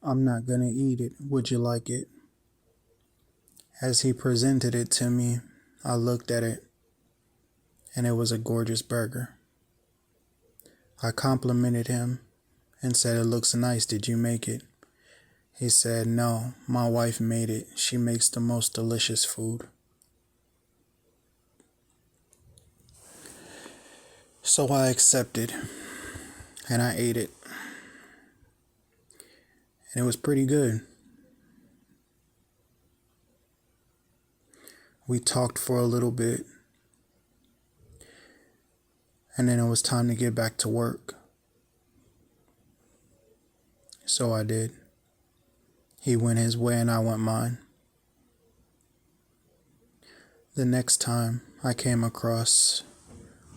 I'm not gonna eat it. Would you like it? As he presented it to me, I looked at it, and it was a gorgeous burger. I complimented him and said, "It looks nice. Did you make it?" He said, "No, my wife made it. She makes the most delicious food." So I accepted, and I ate it, and it was pretty good. We talked for a little bit, and then it was time to get back to work. So I did. He went his way and I went mine. The next time I came across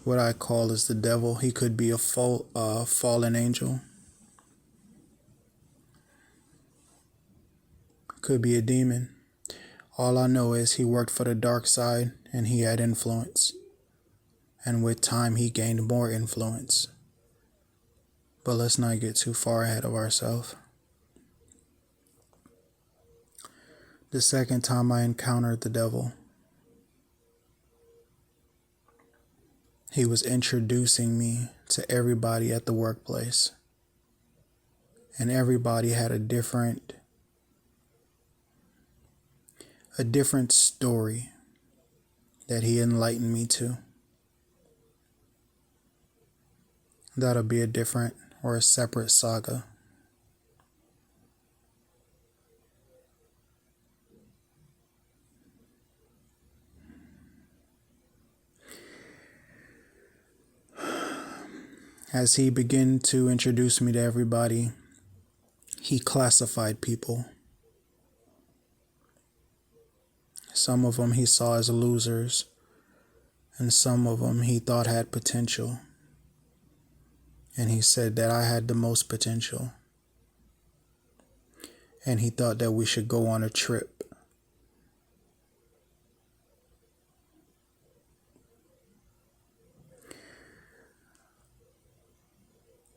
what I call is the devil. He could be a fallen angel. Could be a demon. All I know is he worked for the dark side and he had influence. And with time he gained more influence. But let's not get too far ahead of ourselves. The second time I encountered the devil, he was introducing me to everybody at the workplace. And everybody had a different story that he enlightened me to. That'll be a different or a separate saga. As he began to introduce me to everybody, he classified people. Some of them he saw as losers, and some of them he thought had potential. And he said that I had the most potential. And he thought that we should go on a trip.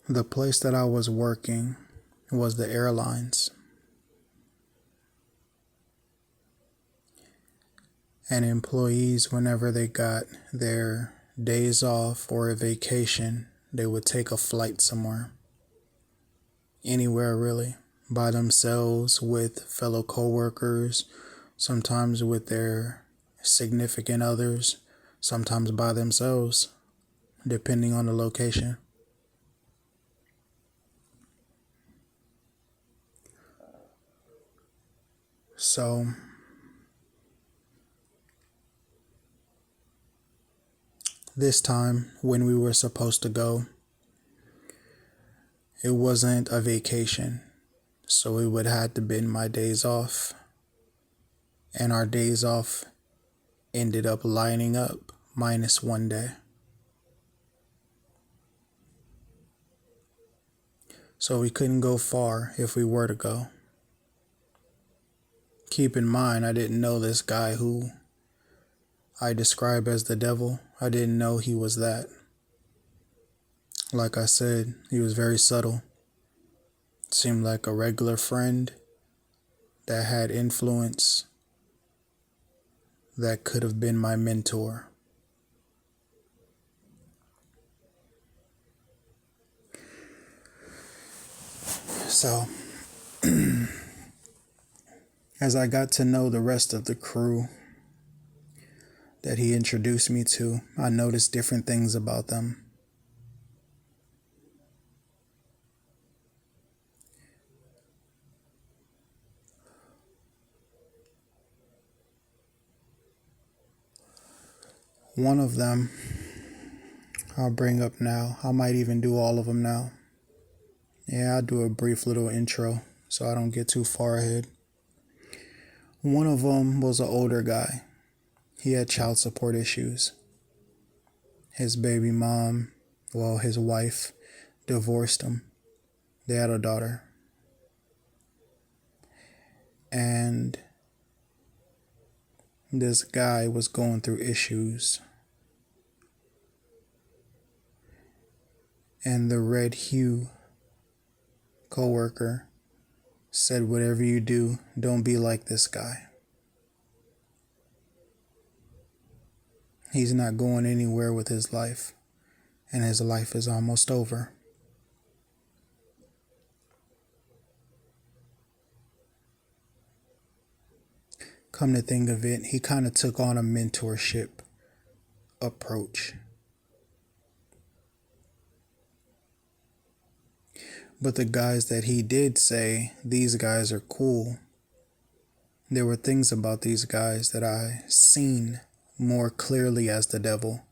The place that I was working was the airlines. And employees, whenever they got their days off or a vacation, they would take a flight somewhere. Anywhere really. By themselves, with fellow coworkers, sometimes with their significant others, sometimes by themselves, depending on the location. So this time when we were supposed to go, it wasn't a vacation, so it would have to been my days off. And our days off ended up lining up minus one day. So we couldn't go far if we were to go. Keep in mind, I didn't know this guy who I describe as the devil. I didn't know he was that. Like I said, he was very subtle. Seemed like a regular friend that had influence that could have been my mentor. So, as I got to know the rest of the crew that he introduced me to, I noticed different things about them. One of them I'll bring up now. I might even do all of them now. Yeah, I'll do a brief little intro so I don't get too far ahead. One of them was an older guy. He had child support issues. His baby mom, his wife, divorced him. They had a daughter. And this guy was going through issues. And the red hue coworker said, whatever you do, don't be like this guy. He's not going anywhere with his life, and his life is almost over. Come to think of it, he kind of took on a mentorship approach. But the guys that he did say, these guys are cool, there were things about these guys that I seen more clearly as the devil.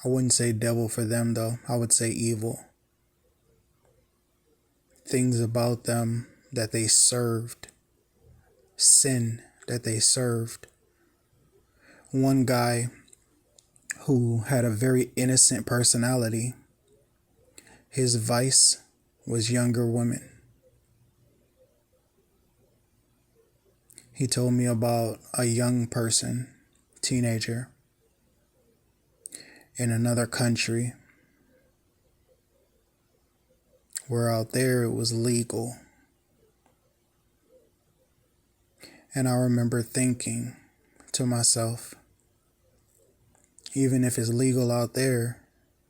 I wouldn't say devil for them though, I would say evil. Things about them that they served, sin that they served. One guy who had a very innocent personality, his vice was younger women. He told me about a young person, teenager, in another country, where out there it was legal. And I remember thinking to myself, even if it's legal out there,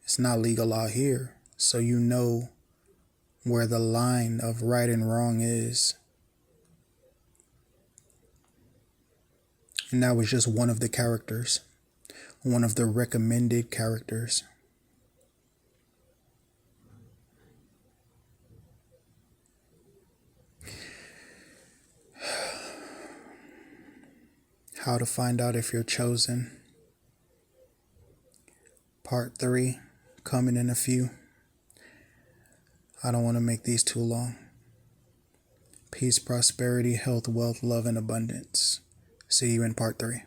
it's not legal out here. So you know where the line of right and wrong is. And that was just one of the characters, one of the recommended characters. How to find out if you're chosen. Part 3 coming in a few. I don't want to make these too long. Peace, prosperity, health, wealth, love, and abundance. See you in part 3.